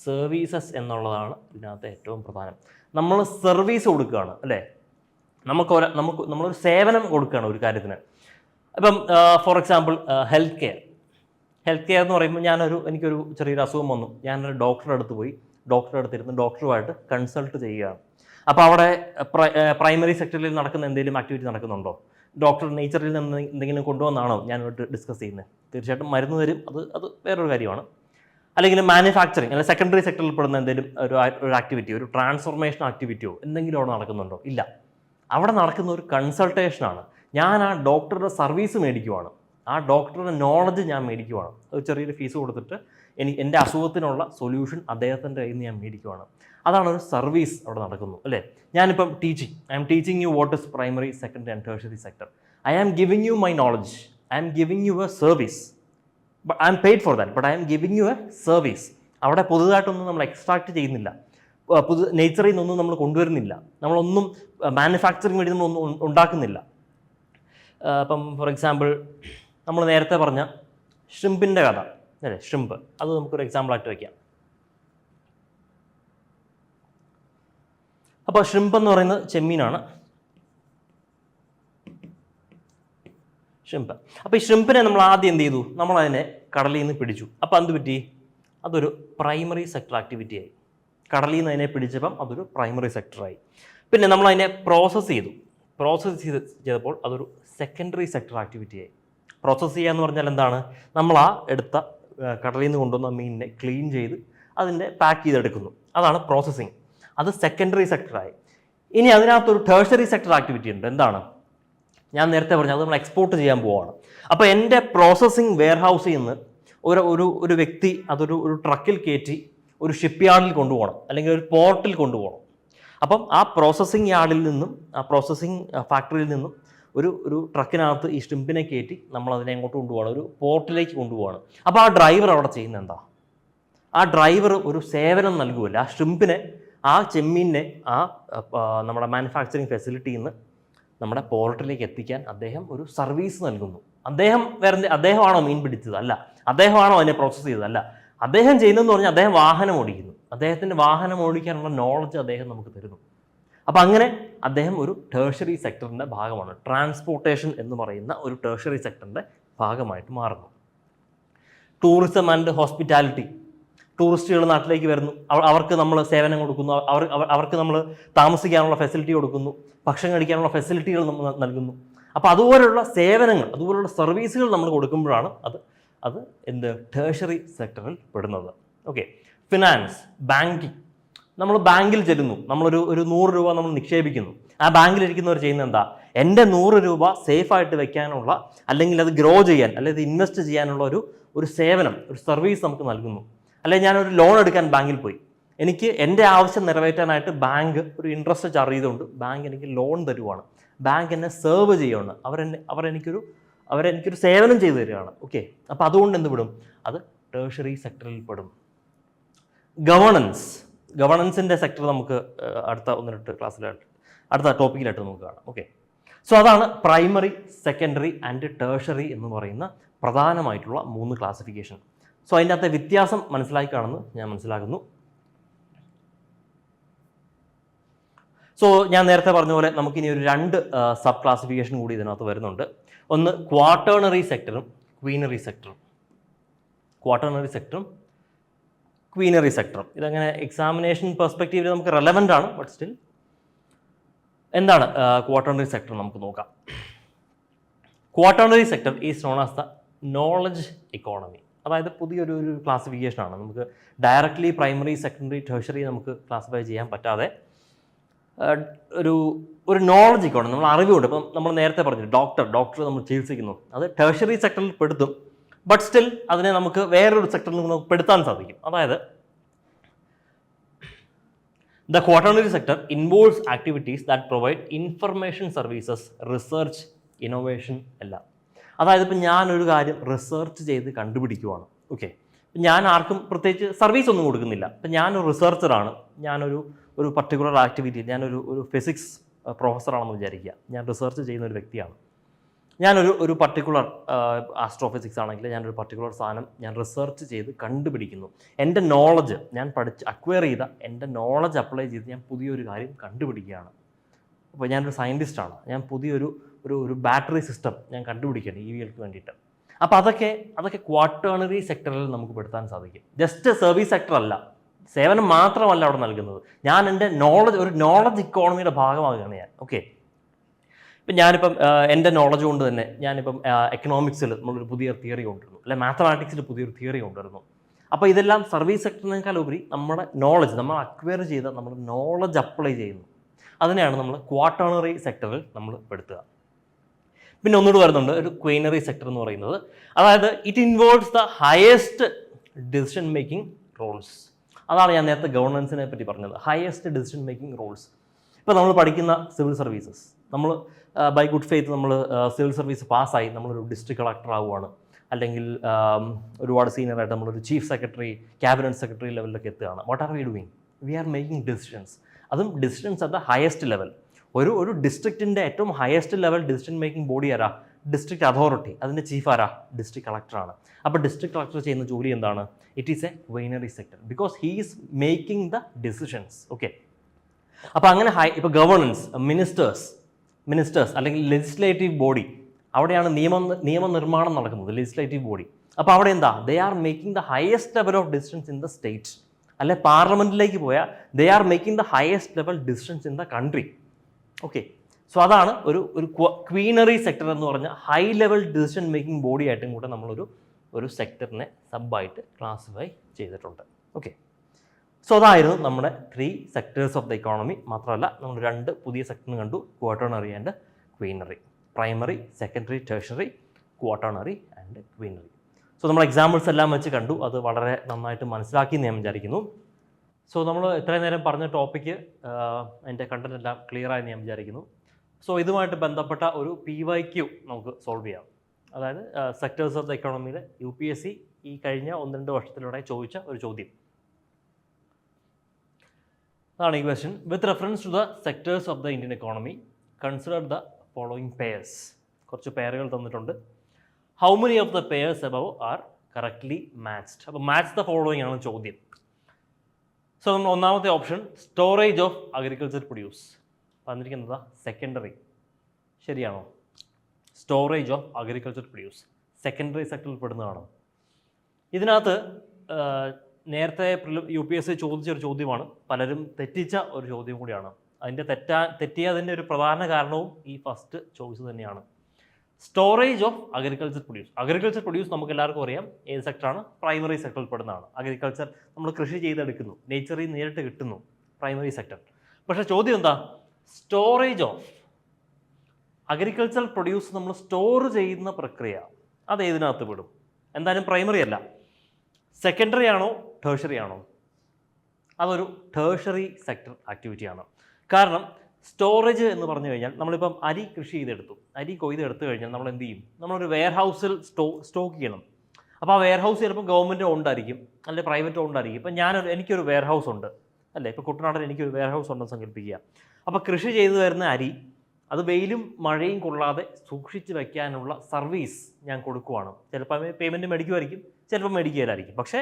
സർവീസസ് എന്നുള്ളതാണ് ഇതിനകത്ത് ഏറ്റവും പ്രധാനം. നമ്മൾ സർവീസ് കൊടുക്കുകയാണ്, അല്ലേ? നമ്മളൊരു സേവനം കൊടുക്കുകയാണ് ഒരു കാര്യത്തിന്. ഇപ്പം ഫോർ എക്സാമ്പിൾ ഹെൽത്ത് കെയർ എന്ന് പറയുമ്പോൾ എനിക്കൊരു ചെറിയൊരു അസുഖം വന്നു, ഞാനൊരു ഡോക്ടറുടെ അടുത്ത് പോയി, ഡോക്ടറുടെ അടുത്തിരുന്ന് ഡോക്ടറുമായിട്ട് കൺസൾട്ട് ചെയ്യുകയാണ്. അപ്പോൾ അവിടെ പ്രൈമറി സെക്ടറിൽ നടക്കുന്ന എന്തെങ്കിലും ആക്ടിവിറ്റി നടക്കുന്നുണ്ടോ? ഡോക്ടർ നേച്ചറിൽ നിന്ന് എന്തെങ്കിലും കൊണ്ടുവന്നാണോ ഞാനോട്ട് ഡിസ്കസ് ചെയ്യുന്നത്? തീർച്ചയായിട്ടും മരുന്ന് തരും, അത് വേറൊരു കാര്യമാണ്. അല്ലെങ്കിൽ മാനുഫാക്ചറിങ് അല്ലെങ്കിൽ സെക്കൻഡറി സെക്ടറിൽ പെടുന്ന എന്തെങ്കിലും ഒരു ആക്ടിവിറ്റി, ഒരു ട്രാൻസ്ഫോർമേഷൻ ആക്ടിവിറ്റിയോ എന്തെങ്കിലും അവിടെ നടക്കുന്നുണ്ടോ? ഇല്ല. അവിടെ നടക്കുന്ന ഒരു കൺസൾട്ടേഷനാണ്. ഞാൻ ആ ഡോക്ടറുടെ സർവീസ് മേടിക്കുവാണ്, ആ ഡോക്ടറുടെ നോളജ് ഞാൻ മേടിക്കുവാണ്. ഒരു ചെറിയൊരു ഫീസ് കൊടുത്തിട്ട് എൻ്റെ അസുഖത്തിനുള്ള സൊല്യൂഷൻ അദ്ദേഹത്തിൻ്റെ കയ്യിൽ നിന്ന് ഞാൻ മേടിക്കുവാണ്. അതാണ് ഒരു സർവീസ് അവിടെ നടക്കുന്നു, അല്ലേ? ഞാനിപ്പം I'm teaching you what is primary, secondary and tertiary sector. I am giving you my knowledge, I am giving you a service, but I'm paid for that, but I'm giving you a service. അവിടെ പുതുതായിട്ടൊന്നും നമ്മൾ extract ചെയ്യുന്നില്ല, നേച്ചറിൽ നിന്നൊന്നും നമ്മൾ കൊണ്ടുവരുന്നില്ല, നമ്മളൊന്നും manufacturing വേണ്ടി നമ്മളൊന്നും ഉണ്ടാക്കുന്നില്ല. ഇപ്പം ഫോർ എക്സാമ്പിൾ നമ്മൾ നേരത്തെ പറഞ്ഞ ഷ്രിമ്പിൻ്റെ കഥ, അല്ലേ? ഷ്രിമ്പ്, അത് നമുക്കൊരു എക്സാമ്പിളായിട്ട് വയ്ക്കാം. അപ്പോൾ ഷ്രിമ്പ് എന്ന് പറയുന്നത് ചെമ്മീനാണ്. ഷ്രിമ്പ്. അപ്പോൾ ഈ ഷ്രിമ്പിനെ നമ്മൾ ആദ്യം എന്ത് ചെയ്തു? നമ്മളതിനെ കടലിൽ നിന്ന് പിടിച്ചു. അപ്പോൾ എന്ത് പറ്റി? അതൊരു പ്രൈമറി സെക്ടർ ആക്ടിവിറ്റി ആയി. കടലിൽ നിന്ന് അതിനെ പിടിച്ചപ്പം അതൊരു പ്രൈമറി സെക്ടറായി. പിന്നെ നമ്മളതിനെ പ്രോസസ്സ് ചെയ്തപ്പോൾ അതൊരു സെക്കൻഡറി സെക്ടർ ആക്ടിവിറ്റി ആയി. പ്രോസസ്സ് ചെയ്യുക എന്ന് പറഞ്ഞാൽ എന്താണ്? നമ്മൾ ആ എടുത്ത കടലിൽ നിന്ന് കൊണ്ടുവന്ന മീനിനെ ക്ലീൻ ചെയ്ത് അതിൻ്റെ പാക്ക് ചെയ്തെടുക്കുന്നു, അതാണ് പ്രോസസ്സിങ്. അത് സെക്കൻഡറി സെക്ടറായി. ഇനി അതിനകത്തൊരു ടേർഷറി സെക്ടർ ആക്ടിവിറ്റി ഉണ്ട്. എന്താണ്? ഞാൻ നേരത്തെ പറഞ്ഞത്, അത് നമ്മൾ എക്സ്പോർട്ട് ചെയ്യാൻ പോവുകയാണ്. അപ്പോൾ എൻ്റെ പ്രോസസ്സിങ് വെയർഹൗസിൽ നിന്ന് ഒരു വ്യക്തി ഒരു ട്രക്കിൽ കയറ്റി ഒരു ഷിപ്പ് യാർഡിൽ കൊണ്ടുപോകണം, അല്ലെങ്കിൽ ഒരു പോർട്ടിൽ കൊണ്ടുപോകണം. അപ്പം ആ പ്രോസസ്സിങ് യാർഡിൽ നിന്നും, ആ പ്രോസസ്സിങ് ഫാക്ടറിയിൽ നിന്നും ഒരു ട്രക്കിനകത്ത് ഈ ഷ്രിമ്പിനെ കയറ്റി നമ്മൾ അതിനെ എങ്ങോട്ട് കൊണ്ടുപോകണം? ഒരു പോർട്ടിലേക്ക് കൊണ്ടുപോകണം. അപ്പോൾ ആ ഡ്രൈവർ അവിടെ ചെയ്യുന്നത് എന്താ? ആ ഡ്രൈവർ ഒരു സേവനം നൽകുമല്ലോ. ആ ഷ്രിമ്പിനെ, ആ ചെമ്മീനെ നമ്മുടെ മാനുഫാക്ചറിങ് ഫെസിലിറ്റിയിൽ നിന്ന് നമ്മുടെ പോർട്ടിലേക്ക് എത്തിക്കാൻ അദ്ദേഹം ഒരു സർവീസ് നൽകുന്നു. അദ്ദേഹമാണോ മീൻ പിടിച്ചത്? അല്ല. അദ്ദേഹമാണോ അതിനെ പ്രോസസ്സ് ചെയ്തത്? അല്ല. അദ്ദേഹം ചെയ്യുന്നതെന്ന് പറഞ്ഞാൽ അദ്ദേഹം വാഹനം ഓടിക്കുന്നു. അദ്ദേഹത്തിൻ്റെ വാഹനം ഓടിക്കാനുള്ള നോളജ് അദ്ദേഹം നമുക്ക് തരുന്നു. അപ്പം അങ്ങനെ അദ്ദേഹം ഒരു ടേർഷറി സെക്ടറിൻ്റെ ഭാഗമാണ്. ട്രാൻസ്പോർട്ടേഷൻ എന്ന് പറയുന്ന ഒരു ടേർഷറി സെക്ടറിൻ്റെ ഭാഗമായിട്ട് മാറുന്നു. Tourism and hospitality. ടൂറിസ്റ്റുകൾ നാട്ടിലേക്ക് വരുന്നു, അവർക്ക് നമ്മൾ സേവനം കൊടുക്കുന്നു, അവർക്ക് നമ്മൾ താമസിക്കാനുള്ള ഫെസിലിറ്റി കൊടുക്കുന്നു, ഭക്ഷണം കഴിക്കാനുള്ള ഫെസിലിറ്റികൾ നമ്മൾ നൽകുന്നു. അപ്പോൾ അതുപോലുള്ള സേവനങ്ങൾ, അതുപോലുള്ള സർവീസുകൾ നമ്മൾ കൊടുക്കുമ്പോഴാണ് അത് ടേർഷറി സെക്ടറിൽ പെടുന്നത്. ഓക്കെ. Finance, banking. നമ്മൾ ബാങ്കിൽ ചെല്ലുന്നു, നമ്മളൊരു 100 രൂപ നമ്മൾ നിക്ഷേപിക്കുന്നു. ആ ബാങ്കിലിരിക്കുന്നവർ ചെയ്യുന്നത് എന്താ? എൻ്റെ 100 രൂപ സേഫായിട്ട് വെക്കാനുള്ള, അല്ലെങ്കിൽ അത് ഗ്രോ ചെയ്യാൻ, അല്ലെങ്കിൽ ഇത് ഇൻവെസ്റ്റ് ചെയ്യാനുള്ള ഒരു സേവനം, ഒരു സർവീസ് നമുക്ക് നൽകുന്നു. അല്ലെങ്കിൽ ഞാനൊരു ലോൺ എടുക്കാൻ ബാങ്കിൽ പോയി, എനിക്ക് എൻ്റെ ആവശ്യം നിറവേറ്റാനായിട്ട് ബാങ്ക് ഒരു ഇൻട്രസ്റ്റ് ചാർജ് ചെയ്തുകൊണ്ട് ബാങ്ക് എനിക്ക് ലോൺ തരുവാണ്. ബാങ്ക് എന്നെ സെർവ് ചെയ്യുകയാണ്, അവരെനിക്കൊരു സേവനം ചെയ്തു തരികയാണ്. ഓക്കെ, അപ്പോൾ അതുകൊണ്ട് എന്ത് പെടും? അത് ടേഴ്സറി സെക്ടറിൽ പെടും. ഗവർണൻസിൻ്റെ സെക്ടർ നമുക്ക് അടുത്ത 1-2 ക്ലാസ്സിലായിട്ട്, അടുത്ത ടോപ്പിക്കിലായിട്ട് നമുക്ക് കാണാം. ഓക്കെ, സോ അതാണ് പ്രൈമറി, സെക്കൻഡറി ആൻഡ് ടേഴ്സറി എന്ന് പറയുന്ന പ്രധാനമായിട്ടുള്ള 3 ക്ലാസിഫിക്കേഷൻ. സോ അതിൻ്റെ അകത്തെ വ്യത്യാസം മനസ്സിലാക്കി കാണുന്നു ഞാൻ മനസ്സിലാക്കുന്നു. സോ ഞാൻ നേരത്തെ പറഞ്ഞ പോലെ നമുക്കിനി ഒരു 2 സബ് ക്ലാസിഫിക്കേഷൻ കൂടി ഇതിനകത്ത് വരുന്നുണ്ട്. ഒന്ന് ക്വാട്ടേണറി സെക്ടറും ക്വീനറി സെക്ടറും. ക്വാട്ടേണറി സെക്ടറും ക്വീനറി സെക്ടറും ഇതങ്ങനെ എക്സാമിനേഷൻ പെർസ്പെക്റ്റീവിൽ നമുക്ക് റെലവൻ്റ് ആണ്. ബട്ട് സ്റ്റിൽ എന്താണ് ക്വാട്ടേണറി സെക്ടർ നമുക്ക് നോക്കാം. Quaternary sector is known as the knowledge economy. അതായത് പുതിയൊരു ക്ലാസിഫിക്കേഷനാണ്. നമുക്ക് ഡയറക്റ്റ്ലി പ്രൈമറി, സെക്കൻഡറി, ടേഴ്സറി നമുക്ക് ക്ലാസിഫൈ ചെയ്യാൻ പറ്റാതെ ഒരു നോളജ് ഇക്കോണമി, നമ്മൾ അറിവുണ്ട്. ഇപ്പം നമ്മൾ നേരത്തെ പറഞ്ഞു ഡോക്ടർ നമ്മൾ ചികിത്സിക്കുന്നു, അത് ടേഴ്സറി സെക്ടറിൽ പെടുത്തും. ബട്ട് സ്റ്റിൽ അതിനെ നമുക്ക് വേറൊരു സെക്ടറിൽ നമുക്ക് പെടുത്താൻ സാധിക്കും. അതായത് the quaternary sector involves activities that provide information services, research, innovation എല്ലാം. അതായത് ഇപ്പം ഞാനൊരു കാര്യം റിസർച്ച് ചെയ്ത് കണ്ടുപിടിക്കുവാണ്. ഓക്കെ, ഞാൻ ആർക്കും പ്രത്യേകിച്ച് സർവീസ് ഒന്നും കൊടുക്കുന്നില്ല. ഇപ്പം ഞാനൊരു റിസർച്ചറാണ്, ഞാനൊരു പർട്ടിക്കുലർ ആക്ടിവിറ്റി, ഞാനൊരു ഫിസിക്സ് പ്രൊഫസറാണെന്ന് വിചാരിക്കുക, ഞാൻ റിസർച്ച് ചെയ്യുന്ന ഒരു വ്യക്തിയാണ്. ഞാനൊരു പർട്ടിക്കുലർ ആസ്ട്രോഫിസിക്സ് ആണെങ്കിൽ ഞാനൊരു പർട്ടിക്കുലർ സാധനം ഞാൻ റിസർച്ച് ചെയ്ത് കണ്ടുപിടിക്കുന്നു. എൻ്റെ നോളജ്, ഞാൻ അക്വയർ ചെയ്ത എൻ്റെ നോളജ് അപ്ലൈ ചെയ്ത് ഞാൻ പുതിയൊരു കാര്യം കണ്ടുപിടിക്കുകയാണ്. അപ്പോൾ ഞാനൊരു സയൻറ്റിസ്റ്റാണ്, ഞാൻ പുതിയൊരു ബാറ്ററി സിസ്റ്റം ഞാൻ കണ്ടുപിടിക്കുകയാണ് EVകൾക്ക് വേണ്ടിയിട്ട്. അപ്പോൾ അതൊക്കെ ക്വാട്ടേണറി സെക്ടറിൽ നമുക്ക് പെടുത്താൻ സാധിക്കും. ജസ്റ്റ് സർവീസ് സെക്ടർ അല്ല, സേവനം മാത്രമല്ല അവിടെ നൽകുന്നത്. ഞാൻ എൻ്റെ ഒരു നോളജ് ഇക്കോണമിയുടെ ഭാഗമാകുകയാണ് ഞാൻ. ഓക്കെ, ഇപ്പം ഞാനിപ്പം എൻ്റെ നോളജ് കൊണ്ട് തന്നെ ഞാനിപ്പം എക്കണോമിക്സിൽ നമ്മളൊരു പുതിയ തിയറി കൊണ്ടുവരുന്നു, അല്ലെ മാത്തമാറ്റിക്സിൽ പുതിയൊരു തിയറി കൊണ്ടുവരുന്നു. അപ്പോൾ ഇതെല്ലാം സർവീസ് സെക്ടറിനേക്കാൾ ഉപരി നമ്മുടെ നോളജ്, നമ്മൾ അക്വയർ ചെയ്ത നമ്മുടെ നോളജ് അപ്ലൈ ചെയ്യുന്നു. അതിനെയാണ് നമ്മൾ ക്വാട്ടേണറി സെക്ടറിൽ നമ്മൾ പെടുത്തുക. പിന്നെ ഒന്നുകൂടി വരുന്നുണ്ട് ഒരു ക്വീനറി സെക്ടർ എന്ന് പറയുന്നത്. അതായത് it involves the highest decision making roles. അതാണ് ഞാൻ നേരത്തെ ഗവർണൻസിനെ പറ്റി പറഞ്ഞത്, ഹയസ്റ്റ് ഡിസിഷൻ മേക്കിംഗ് റോൾസ്. ഇപ്പോൾ നമ്മൾ പഠിക്കുന്ന സിവിൽ സർവീസസ്, നമ്മൾ ബൈ ഗുഡ് ഫെയ്ത്ത് നമ്മൾ സിവിൽ സർവീസ് പാസ്സായി നമ്മളൊരു ഡിസ്ട്രിക്ട് കളക്ടർ ആവുകയാണ്, അല്ലെങ്കിൽ ഒരുപാട് സീനിയറായിട്ട് നമ്മളൊരു ചീഫ് സെക്രട്ടറി, ക്യാബിനറ്റ് സെക്രട്ടറി ലെവലിലൊക്കെ എത്തുകയാണ്. What are we doing? We are making decisions. അതും decisions at the highest level. ഒരു ഡിസ്ട്രിക്റ്റിൻ്റെ ഏറ്റവും highest level decision making body ആരാ? District authority. അതിൻ്റെ ചീഫ് ആരാ? ഡിസ്ട്രിക്ട് കളക്ടറാണ്. അപ്പോൾ ഡിസ്ട്രിക്ട് കളക്ടർ ചെയ്യുന്ന ജോലി എന്താണ്? It is a quinary sector because he is making the decisions. Okay, അപ്പോൾ അങ്ങനെ ഇപ്പോൾ ഗവർണൻസ്, മിനിസ്റ്റേഴ്സ് അല്ലെങ്കിൽ ലെജിസ്ലേറ്റീവ് ബോഡി, അവിടെയാണ് നിയമനിർമ്മാണം നടക്കുന്നത്, ലെജിസ്ലേറ്റീവ് ബോഡി. അപ്പോൾ അവിടെ എന്താ? They are making the highest level of decisions in the state. അല്ലെ പാർലമെൻറ്റിലേക്ക് പോയാൽ they are making the highest level decisions in the country. Okay, so അതാണ് ഒരു ക്വീനറി സെക്ടർ എന്ന് പറഞ്ഞ high level decision making body ആയിട്ടും കൂടെ നമ്മളൊരു സെക്ടറിനെ സബായിട്ട് ക്ലാസിഫൈ ചെയ്തിട്ടുണ്ട്. ഓക്കെ, സോ അതായിരുന്നു നമ്മുടെ 3 സെക്ടേഴ്സ് ഓഫ് ദ ഇക്കോണമി. മാത്രമല്ല നമ്മൾ 2 പുതിയ സെക്ടറിന് കണ്ടു, quaternary and quinary. Primary, secondary, tertiary, quaternary and quinary. So നമ്മൾ എക്സാമ്പിൾസ് എല്ലാം വെച്ച് കണ്ടു, അത് വളരെ നന്നായിട്ട് മനസ്സിലാക്കി ഞാൻ വിചാരിക്കുന്നു. സോ നമ്മൾ ഇത്രയും നേരം പറഞ്ഞ ടോപ്പിക്ക് അതിൻ്റെ കണ്ടന്റ് എല്ലാം ക്ലിയറായി ഞാൻ വിചാരിക്കുന്നു. സോ ഇതുമായിട്ട് ബന്ധപ്പെട്ട ഒരു PYQ നമുക്ക് സോൾവ് ചെയ്യാം. അതായത് സെക്ടേഴ്സ് ഓഫ് ദ ഇക്കോണമിയിൽ UPSC ഈ കഴിഞ്ഞ 1-2 വർഷത്തിലൂടെ ചോദിച്ച ഒരു ചോദ്യം. അതാണ് ഈ question. With reference to the sectors of the Indian economy consider the following pairs. കുറച്ച് പെയറുകൾ തന്നിട്ടുണ്ട്. How many of the pairs above are correctly matched. അപ്പോൾ മാച്ച് ദ ഫോളോയിങ് ആണ് ചോദ്യം. സോ നമ്മൾ ഒന്നാമത്തെ option storage of agriculture produce വന്നിരിക്കുന്നത് secondary. ശരിയാണോ? Storage of agriculture produce secondary സെക്ടറിൽ പെടുന്നതാണോ? ഇതിനകത്ത് നേരത്തെ UPSC ചോദിച്ചൊരു ചോദ്യമാണ്, പലരും തെറ്റിച്ച ഒരു ചോദ്യം കൂടിയാണ്. അതിൻ്റെ തെറ്റിയതിൻ്റെ ഒരു പ്രധാന കാരണവും ഈ ഫസ്റ്റ് ചോയ്സ് തന്നെയാണ്. സ്റ്റോറേജ് ഓഫ് അഗ്രികൾച്ചർ പ്രൊഡ്യൂസ് നമുക്ക് എല്ലാവർക്കും അറിയാം ഏത് സെക്ടറാണ്? പ്രൈമറി സെക്ടറിൽ പെടുന്നതാണ്. അഗ്രികൾച്ചർ നമ്മൾ കൃഷി ചെയ്തെടുക്കുന്നു, നേച്ചറിൽ നേരിട്ട് കിട്ടുന്നു, പ്രൈമറി സെക്ടർ. പക്ഷേ ചോദ്യം എന്താ, സ്റ്റോറേജ് ഓഫ് അഗ്രികൾച്ചറൽ പ്രൊഡ്യൂസ് നമ്മൾ സ്റ്റോർ ചെയ്യുന്ന പ്രക്രിയ അത് ഏതിനകത്ത് വിടും? എന്തായാലും പ്രൈമറി അല്ല. സെക്കൻഡറി ആണോ ടേഴ്സറി ആണോ? അതൊരു ടേഴ്സറി സെക്ടർ ആക്ടിവിറ്റിയാണ്. കാരണം സ്റ്റോറേജ് എന്ന് പറഞ്ഞു കഴിഞ്ഞാൽ നമ്മളിപ്പം അരി കൃഷി ചെയ്തെടുത്തു, അരി കൊയ്തെടുത്തു കഴിഞ്ഞാൽ നമ്മൾ എന്ത് ചെയ്യും? നമ്മളൊരു വെയർ ഹൗസിൽ സ്റ്റോക്ക് ചെയ്യണം. അപ്പോൾ ആ വെയർ ഹൗസ് ചിലപ്പോൾ ഗവൺമെൻറ് ഓണ്ടായിരിക്കും, അല്ലെങ്കിൽ പ്രൈവറ്റ് ഓണ്ടായിരിക്കും. ഇപ്പം എനിക്കൊരു വെയർ ഹൗസ് ഉണ്ട് അല്ലേ, ഇപ്പോൾ കുട്ടനാട്ടിൽ എനിക്കൊരു വെയർ ഹൗസ് ഉണ്ടെന്ന് സങ്കല്പിക്കുക. അപ്പോൾ കൃഷി ചെയ്തു വരുന്ന അരി അത് വെയിലും മഴയും കൊള്ളാതെ സൂക്ഷിച്ച് വയ്ക്കാനുള്ള സർവീസ് ഞാൻ കൊടുക്കുവാണ്. ചിലപ്പോൾ പേയ്മെൻറ്റ് മേടിക്കുമായിരിക്കും, ചിലപ്പോൾ മേടിക്കുകയില്ലായിരിക്കും. പക്ഷേ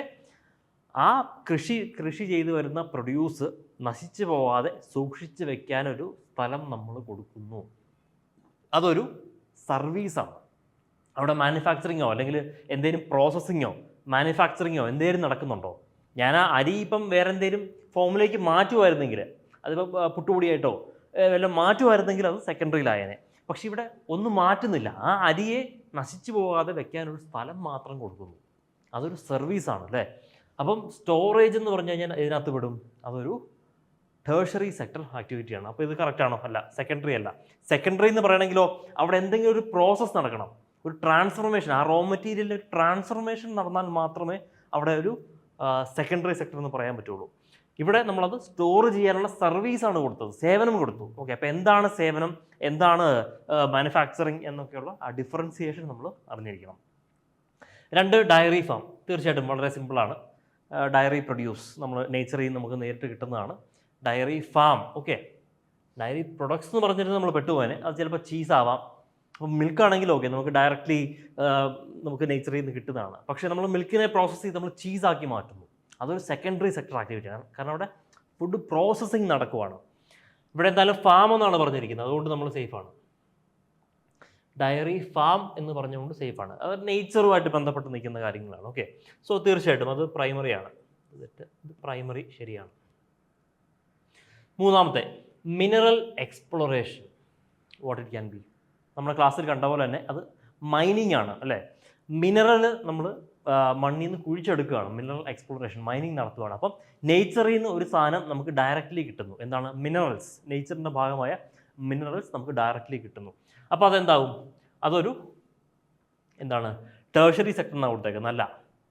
ആ കൃഷി ചെയ്തു വരുന്ന പ്രൊഡ്യൂസ് നശിച്ചു പോവാതെ സൂക്ഷിച്ച് വെക്കാനൊരു സ്ഥലം നമ്മൾ കൊടുക്കുന്നു. അതൊരു സർവീസാണ്. അവിടെ മാനുഫാക്ചറിങ്ങോ അല്ലെങ്കിൽ എന്തെങ്കിലും പ്രോസസ്സിങ്ങോ മാനുഫാക്ചറിങ്ങോ എന്തെങ്കിലും നടക്കുന്നുണ്ടോ? ഞാൻ ആ അരി ഇപ്പം വേറെ എന്തെങ്കിലും ഫോമിലേക്ക് മാറ്റുമായിരുന്നെങ്കിൽ, അതിപ്പോൾ പുട്ടുപൊടിയായിട്ടോ വല്ലതും മാറ്റുമായിരുന്നെങ്കിൽ അത് സെക്കൻഡറിയിലായേനെ. പക്ഷെ ഇവിടെ ഒന്നും മാറ്റുന്നില്ല. ആ അരിയെ നശിച്ചു പോകാതെ വെക്കാനൊരു സ്ഥലം മാത്രം കൊടുക്കുന്നു. അതൊരു സർവീസാണ് അല്ലേ. അപ്പം സ്റ്റോറേജ് എന്ന് പറഞ്ഞു കഴിഞ്ഞാൽ ഇതിനകത്ത് വിടും, അതൊരു ടേഴ്സറി സെക്ടർ ആക്ടിവിറ്റിയാണ്. അപ്പോൾ ഇത് കറക്റ്റാണോ? അല്ല, സെക്കൻഡറി അല്ല. സെക്കൻഡറി എന്ന് പറയണമെങ്കിലോ അവിടെ എന്തെങ്കിലും ഒരു പ്രോസസ്സ് നടക്കണം, ഒരു ട്രാൻസ്ഫോർമേഷൻ, ആ റോ മെറ്റീരിയലിൽ ട്രാൻസ്ഫോർമേഷൻ നടന്നാൽ മാത്രമേ അവിടെ ഒരു സെക്കൻഡറി സെക്ടർ എന്ന് പറയാൻ പറ്റുള്ളൂ. ഇവിടെ നമ്മളത് സ്റ്റോർ ചെയ്യാനുള്ള സർവീസാണ് കൊടുത്തത്, സേവനം കൊടുത്തു. ഓക്കെ, അപ്പോൾ എന്താണ് സേവനം, എന്താണ് മാനുഫാക്ചറിങ് എന്നൊക്കെയുള്ള ആ ഡിഫറൻസിയേഷൻ നമ്മൾ അറിഞ്ഞിരിക്കണം. 2, ഡയറി ഫാം. തീർച്ചയായിട്ടും വളരെ സിമ്പിളാണ്. ഡയറി പ്രൊഡ്യൂസ് നമ്മൾ നേച്ചറിൽ നിന്ന് നമുക്ക് നേരിട്ട് കിട്ടുന്നതാണ്. Dairy farm, okay. Diary products എന്ന് പറഞ്ഞിട്ട് നമ്മൾ പെട്ടുപോകാൻ, അത് ചിലപ്പോൾ ചീസാവാം. അപ്പം മിൽക്കാണെങ്കിലും ഓക്കെ, നമുക്ക് ഡയറക്റ്റ്ലി നമുക്ക് നേച്ചറിൽ നിന്ന് കിട്ടുന്നതാണ്. പക്ഷേ നമ്മൾ മിൽക്കിനെ പ്രോസസ്സ് ചെയ്ത് നമ്മൾ ചീസാക്കി മാറ്റുന്നു, അതൊരു സെക്കൻഡറി സെക്ടർ ആക്ടിവിറ്റിയാണ്. കാരണം അവിടെ ഫുഡ് പ്രോസസ്സിങ് നടക്കുവാണ്. ഇവിടെ എന്തായാലും ഫാം എന്നാണ് പറഞ്ഞിരിക്കുന്നത്, അതുകൊണ്ട് നമ്മൾ സേഫാണ്. ഡയറി ഫാം എന്ന് പറഞ്ഞുകൊണ്ട് സേഫാണ്. അത് നേച്ചറുമായിട്ട് ബന്ധപ്പെട്ട് നിൽക്കുന്ന കാര്യങ്ങളാണ്. ഓക്കെ, സോ തീർച്ചയായിട്ടും അത് പ്രൈമറിയാണ്. ഇത് പ്രൈമറി ശരിയാണ്. 3, mineral exploration. What it can be? നമ്മുടെ ക്ലാസ്സിൽ കണ്ട പോലെ തന്നെ അത് മൈനിങ് ആണ് അല്ലേ. മിനറൽ നമ്മൾ മണ്ണിൽ നിന്ന് കുഴിച്ചെടുക്കുകയാണ്. മിനറൽ എക്സ്പ്ലോറേഷൻ, മൈനിങ് നടത്തുകയാണ്. അപ്പം നേച്ചറിൽ നിന്ന് ഒരു സാധനം നമുക്ക് ഡയറക്റ്റ്ലി കിട്ടുന്നു. എന്താണ്? മിനറൽസ്. നേച്ചറിൻ്റെ ഭാഗമായ മിനറൽസ് നമുക്ക് ഡയറക്റ്റ്ലി കിട്ടുന്നു. അപ്പോൾ അതെന്താവും? അതൊരു എന്താണ്? ടേഴ്സറി സെക്ടർ എന്നാണ് കൊടുത്തേക്കുന്നത്. അല്ല,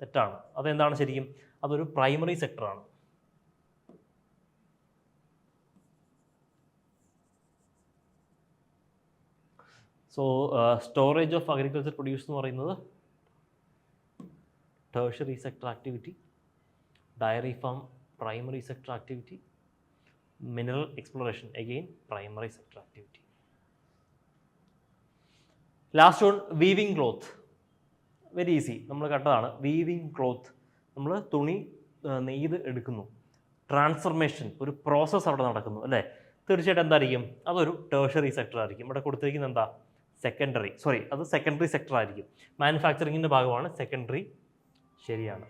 തെറ്റാണ്. അതെന്താണ് ശരിക്കും? അതൊരു പ്രൈമറി സെക്ടറാണ്. So storage of agriculture produce എന്ന് പറയുന്നത് tertiary sector activity, dairy farm primary sector activity, mineral exploration again primary sector activity. Last one, weaving cloth. Very easy, നമ്മൾ കണ്ടതാണ്. വീവിങ് ക്ലോത്ത്, നമ്മൾ തുണി നെയ്ത് എടുക്കുന്നു. ട്രാൻസ്ഫർമേഷൻ, ഒരു പ്രോസസ്സ് അവിടെ നടക്കുന്നു അല്ലേ. തീർച്ചയായിട്ടും എന്തായിരിക്കും? അതൊരു ടേഴ്സറി സെക്ടർ ആയിരിക്കും. ഇവിടെ കൊടുത്തിരിക്കുന്നത് എന്താ? സെക്കൻഡറി. അത് സെക്കൻഡറി സെക്ടർ ആയിരിക്കും. മാനുഫാക്ചറിങ്ങിൻ്റെ ഭാഗമാണ്. സെക്കൻഡറി ശരിയാണ്.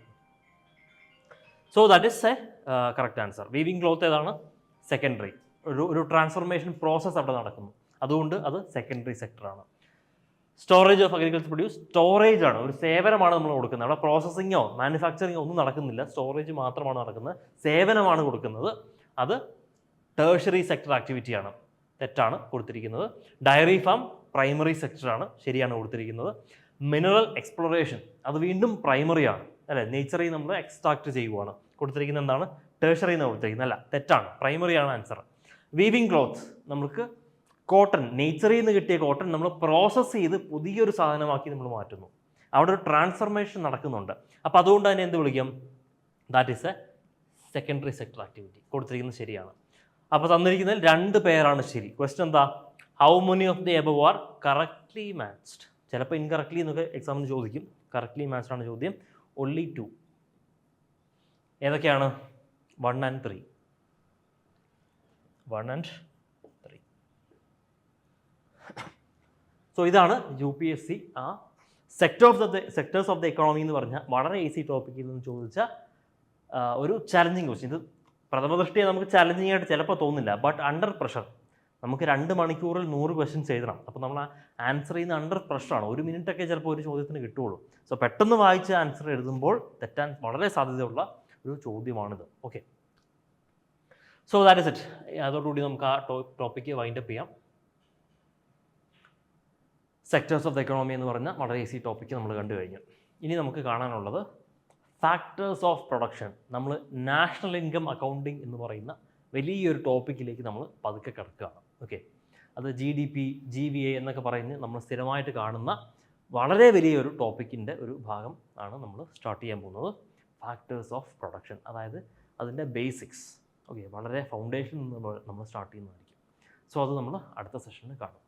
So that is a correct answer. Weaving cloth ഏതാണ്? സെക്കൻഡറി. ഒരു ട്രാൻസ്ഫോർമേഷൻ പ്രോസസ്സ് അവിടെ നടക്കുന്നു, അതുകൊണ്ട് അത് സെക്കൻഡറി സെക്ടറാണ്. Storage of agriculture produce storage ആണ്, ഒരു സേവനമാണ് നമ്മൾ കൊടുക്കുന്നത്. അവിടെ പ്രോസസ്സിങ്ങോ മാനുഫാക്ചറിങ്ങോ ഒന്നും നടക്കുന്നില്ല, സ്റ്റോറേജ് മാത്രമാണ് നടക്കുന്നത്, സേവനമാണ് കൊടുക്കുന്നത്. അത് ടേഴ്സറി സെക്ടർ ആക്ടിവിറ്റിയാണ്. തെറ്റാണ് കൊടുത്തിരിക്കുന്നത്. ഡയറി ഫാം പ്രൈമറി സെക്ടറാണ്, ശരിയാണ് കൊടുത്തിരിക്കുന്നത്. മിനറൽ എക്സ്പ്ലോറേഷൻ അത് വീണ്ടും പ്രൈമറിയാണ് അല്ലേ. നേച്ചറിൽ നമ്മൾ എക്സ്ട്രാക്ട് ചെയ്യുവാണ്. കൊടുത്തിരിക്കുന്നത് എന്താണ്? ടേഴ്സറി എന്ന് കൊടുത്തിരിക്കുന്നത്. അല്ല, തെറ്റാണ്. പ്രൈമറിയാണ് ആൻസർ. വീവിങ് ക്ലോത്ത്, നമുക്ക് കോട്ടൺ, നേച്ചറിൽ നിന്ന് കിട്ടിയ കോട്ടൺ നമ്മൾ പ്രോസസ്സ് ചെയ്ത് പുതിയൊരു സാധനമാക്കി നമ്മൾ മാറ്റുന്നു. അവിടെ ഒരു ട്രാൻസ്ഫർമേഷൻ നടക്കുന്നുണ്ട്. അപ്പോൾ അതുകൊണ്ട് തന്നെ എന്ത് വിളിക്കാം? That is A secondary sector activity. കൊടുത്തിരിക്കുന്നത് ശരിയാണ്. അപ്പോൾ തന്നിരിക്കുന്നതിൽ 2 പേരാണ് ശരി. ക്വസ്റ്റ്യൻ എന്താ? How many of the above R correctly matched? ചിലപ്പോൾ ഇൻകറക്റ്റ്ലി എന്നൊക്കെ എക്സാമിന് ചോദിക്കും. കറക്റ്റ്ലി മാച്ച്ഡ് ആണ് ചോദ്യം. only 2. ഏതൊക്കെയാണ്? 1 and 3. 1 and 3. സോ ഇതാണ് UPSC ആ സെക്ടേഴ്സ് ഓഫ് ദ എക്കണോമി എന്ന് പറഞ്ഞാൽ വളരെ ഈസി ടോപ്പിക്കിൽ നിന്ന് ചോദിച്ച ഒരു ചാലഞ്ചിങ് ക്വസ്റ്റ്യൻ. ഇത് പ്രഥമ ദൃഷ്ടിയെ നമുക്ക് ചാലഞ്ചിങ് ആയിട്ട് ചിലപ്പോൾ തോന്നില്ല, ബട്ട് അണ്ടർ പ്രഷർ നമുക്ക് 2 മണിക്കൂറിൽ 100 ക്വസ്റ്റ്യൻസ് എഴുതണം. അപ്പോൾ നമ്മൾ ആൻസർ ചെയ്യുന്ന അണ്ടർ പ്രഷറാണ്. 1 മിനിറ്റൊക്കെ ചിലപ്പോൾ ഒരു ചോദ്യത്തിന് കിട്ടുകയുള്ളൂ. സോ പെട്ടെന്ന് വായിച്ച് ആൻസർ എഴുതുമ്പോൾ തെറ്റാൻ വളരെ സാധ്യതയുള്ള ഒരു ചോദ്യമാണിത്. Okay, so that is it. അതോടുകൂടി നമുക്ക് ആ ടോപ്പിക്ക് വൈൻഡപ്പ് ചെയ്യാം. സെക്ടേഴ്സ് ഓഫ് ദ എക്കണോമി എന്ന് പറഞ്ഞ വളരെ ഈസി ടോപ്പിക്ക് നമ്മൾ കണ്ടു കഴിഞ്ഞു. ഇനി നമുക്ക് കാണാനുള്ളത് ഫാക്ടേഴ്സ് ഓഫ് പ്രൊഡക്ഷൻ. നമ്മൾ നാഷണൽ ഇൻകം അക്കൗണ്ടിങ് എന്ന് പറയുന്ന വലിയൊരു ടോപ്പിക്കിലേക്ക് നമ്മൾ പതുക്കെ കിടക്കുകയാണ്. ഓക്കെ, അത് GDP, GVA എന്നൊക്കെ പറഞ്ഞ് നമ്മൾ സ്ഥിരമായിട്ട് കാണുന്ന വളരെ വലിയൊരു ടോപ്പിക്കിൻ്റെ ഒരു ഭാഗം ആണ് നമ്മൾ സ്റ്റാർട്ട് ചെയ്യാൻ പോകുന്നത്. ഫാക്ടേഴ്സ് ഓഫ് പ്രൊഡക്ഷൻ, അതായത് അതിൻ്റെ ബേസിക്സ്. ഓക്കെ, വളരെ ഫൗണ്ടേഷൻ നമ്മൾ സ്റ്റാർട്ട് ചെയ്യുന്നതായിരിക്കും. സോ അത് നമ്മൾ അടുത്ത സെഷനിൽ കാണും.